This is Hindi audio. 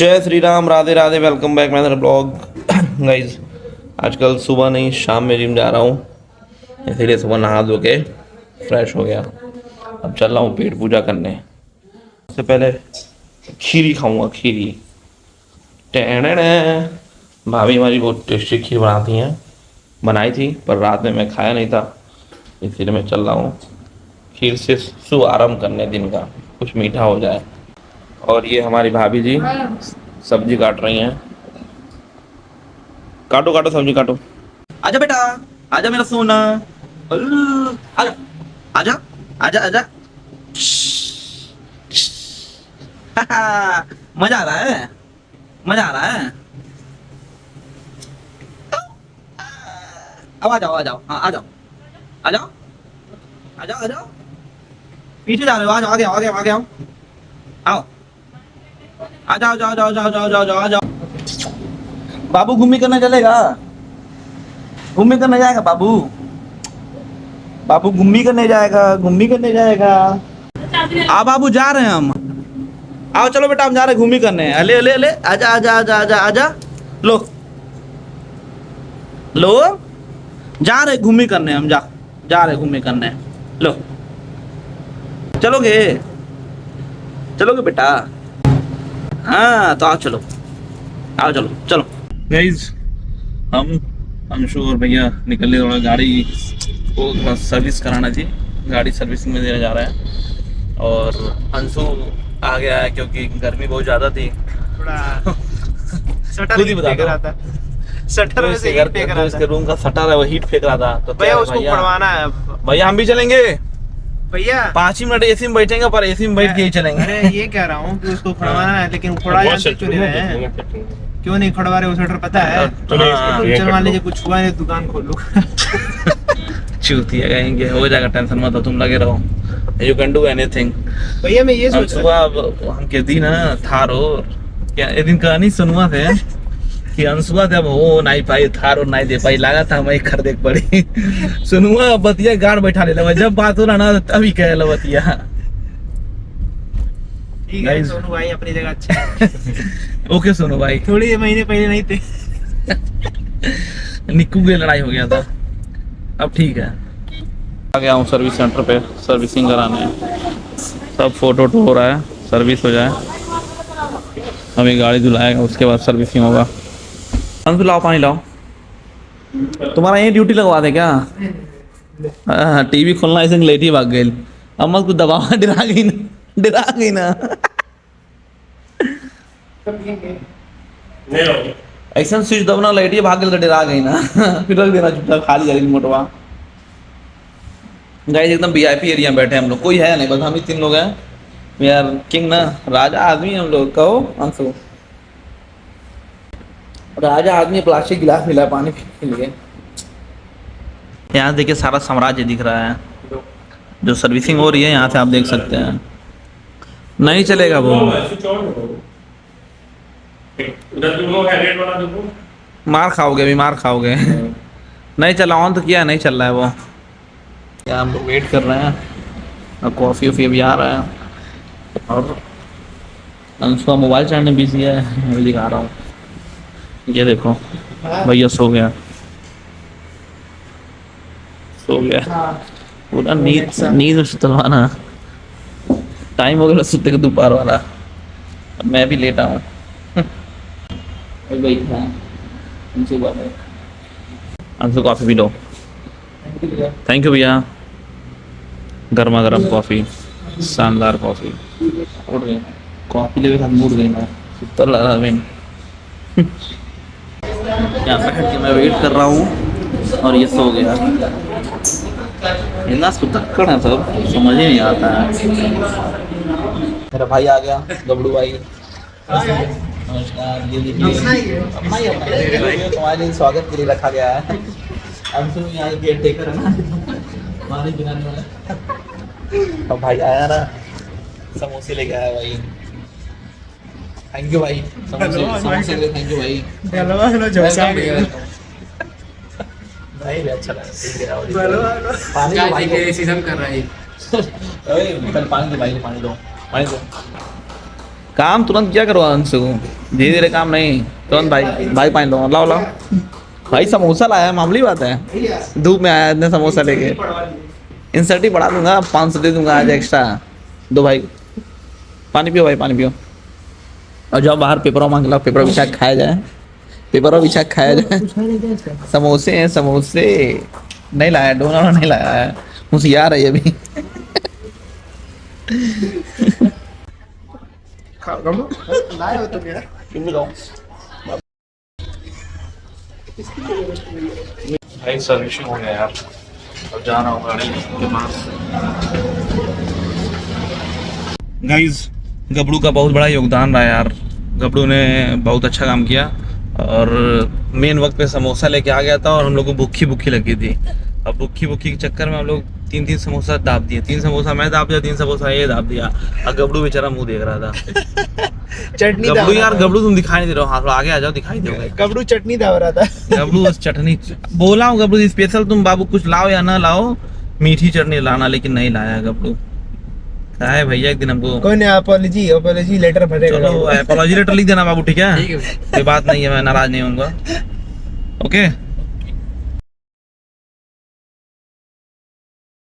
जय Shri Ram, Radhe Radhe, welcome back my blog. Guys आजकल सुबह नहीं शाम में जिम जा रहा हूँ, इसीलिए सुबह नहा धो के फ्रेश हो गया। अब चल रहा हूँ पेट पूजा करने। उससे पहले खीरी खाऊंगा, खीरी। भाभी हमारी बहुत टेस्टी खीर बनाती हैं, बनाई थी पर रात में मैं खाया नहीं था, इसीलिए मैं चल रहा हूँ खीर से शुभारम्भ करने दिन का, कुछ मीठा हो जाए। और ये हमारी भाभी जी सब्जी काट रही हैं। काटो काटो सब्जी काटो। आजा बेटा, आजा मेरा सोना, आजा आजा आजा आजा। मजा आ रहा है, मजा आ रहा है। अब आ जाओ आ जाओ, हाँ आ जाओ आ जाओ आ जाओ आ जाओ। पीछे जा रहे हो, आ जाओ, आगे आओ, आगे आओ, आगे आओ, आओ आ जाओ जाओ जाओ जाओ जाओ जाओ जाओ आ जाओ। बाबू घूमी करने चलेगा, घूमी करने जाएगा बाबू, बाबू घूमी करने जाएगा, घूमी करने जाएगा। आ बाबू जा रहे हैं हम, आओ चलो बेटा हम जा रहे हैं घूमी करने। अले अले अले आजा आजा आजा आजा आजा। लो लो, जा रहे घूमी करने हम, जा रहे घूमी करने। लो चलोगे, चलोगे बेटा? हाँ तो आओ चलो, आओ चलो चलो। गाइज हम अंशु और भैया निकलने थोड़ा गाड़ी को थोड़ा सर्विस कराना थी, गाड़ी सर्विसिंग में देने जा रहे हैं। और अंशु आ गया है क्योंकि गर्मी बहुत ज़्यादा थी। थोड़ा खुद ही बता दो, शटर में से हीट फेंक रहा था। इसके रूम का शटर है वो हीट फेंक रहा था, तो भैया उसको पड़वाना है। भैया हम भी चलेंगे भैया 5 ही मिनट एसी में बैठेंगे, पर एसी में बैठ के ही चलेंगे। अरे ये कह रहा हूँ कि उसको खड़वाना है, लेकिन खड़ा क्यों नहीं रहे हैं? क्यों नहीं खड़वा रहे? वो शटर पता है, चल मान लीजिए कुछ हुआ नहीं दुकान खोलो। चूतिया कहेंगे, हो जाएगा, टेंशन मत हो, तुम लगे रहो, यू कैन डू एनीथिंग। भैया मैं ये सोच रहा सुबह हम के दिन थारो क्या एक दिन कहानी सुनवा थे कि अंशुआ जब हो नहीं पाई थार और नहीं दे पाई, लगा था मैं खरीदे पड़ी। सुनुआ बतिया गाड़ बैठा ले लगा, जब बात हो रहा ना तभी कह लो बतिया। ठीक है, सोनू भाई अपनी जगह अच्छे। ओके सोनू भाई, थोड़ी महीने पहले नहीं थे। निक्कू की लड़ाई हो गया था, अब ठीक है। आ गया हूँ सर्विस सेंटर पे सर्विसिंग कराने, सब फोटो हो रहा है, सर्विस हो जाए, अभी गाड़ी धुलाएगा उसके बाद सर्विसिंग होगा। अंशु लाओ पानी लाओ, तुम्हारा यही ड्यूटी लगवा दे क्या? हाँ टीवी खोलना ऐसे लेट ही भाग गई, अम्मा को दबावा, डरा गई ना, डरा गई ना। ऐसा स्विच दबना लाइट ही भाग गई, डरा गई ना। फिर रख देना चुपचाप, खाली जाएगी मोटवा। गाइस एकदम वीआईपी एरिया में बैठे हम लोग, कोई है नहीं, बस हम ही 3 लोग हैं। यार किंग ना, राजा आदमी हम लोग। कहो अंशु, राजा आदमी। प्लास्टिक गिलास मिला है पानी के लिए। यहाँ देखिए सारा साम्राज्य दिख रहा है, जो सर्विसिंग हो रही है यहाँ से आप देख सकते हैं। नहीं चलेगा वो, मार खाओगे, अभी मार खाओगे। नहीं चला, ऑन तो किया, नहीं चल रहा है वो। क्या हम लोग वेट कर रहे हैं, और कॉफ़ी वॉफ़ी अभी आ रहा है। और अंशु मोबाइल चलाने बिजी है, मैं दिखा रहा हूँ। ये देखो भैया सो गया, सो गया पूरा नींद में सुतलवाना। टाइम हो गया सुते का दोपहर वाला, अब मैं भी लेटा हूँ। अंशु कॉफ़ी भी लो। थैंक यू भैया, गर्मा गर्म कॉफ़ी, शानदार कॉफ़ी। उठ गए कॉफ़ी लेवे साथ मूड गई ना, सुतर लगा मैं। यहाँ बैठ के मैं वेट कर रहा हूँ, और ये सो गया। इतना सुतक्कड़ है सब, समझ ही नहीं आता है। मेरा भाई आ गया, गबड़ू भाई। नमस्कार, ये देखिए तुम्हारे लिए स्वागत के लिए रखा गया है। अंशु यहाँ केयर टेकर है ना, पानी पिलाने वाला। अब भाई आया ना, समोसे लेके आया भाई। थैंक यू भाई, समोसे के लिए थैंक यू भाई। भाई अच्छा लगा, पानी तो भाई के सीजन कर रहा है। ओए कल पानी दो भाई, पानी दो, पानी दो। काम तुरंत क्या करो अंशु, धीरे धीरे काम नहीं, तुरंत भाई भाई पानी लो, लाओ लाओ भाई। समोसा लाया, मामूली बात है, धूप में आया इतने समोसा लेके। इंसर्ट ही बढ़ा दूंगा, 500 दे दूंगा आज एक्स्ट्रा। दो भाई पानी पियो भाई, पानी पियो। और जाओ बाहर पेपर मांग लो, पेपर बिछा के खाया जाए, पेपर बिछा के खाया जाए। समोसे हैं समोसे, नहीं लाया डोना नहीं लाया है, होशियार है ये भी। लाए हो तो मेरा भाई सर्विसिंग हो गया यार, अब जा रहा हूँ गाड़ी के पास। गाइस गबड़ू का बहुत बड़ा योगदान रहा यार, गबड़ू ने बहुत अच्छा काम किया और मेन वक्त पे समोसा लेके आ गया था और हम लोग को भूखी भूखी लगी थी। अब भूखी भूखी के चक्कर में हम लोग 3-3 समोसा दाब दिए, 3 समोसा मैं दाब दिया, 3 समोसा ये दाब दिया, और गबड़ू बेचारा मुंह देख रहा था। चटनी गबड़ू यार, गबड़ू तुम दिखाई नहीं दे रहे हो, हाँ थोड़ा आगे आ जाओ, दिखाई दोगे। गबड़ू चटनी दाव रहा था। गबड़ू बस चटनी बोला हूँ, गबड़ू स्पेशल तुम बाबू कुछ लाओ या ना लाओ, मीठी चटनी लाना, लेकिन नहीं लाया गबड़ू। क्या है भैया, एक दिन हमको कोई नहीं, अपॉलॉजी लेटर भरेगा। चलो अपॉलॉजी लेटर लिख देना बाबू, ठीक है? कोई बात नहीं है, मैं नाराज नहीं होऊंगा। ओके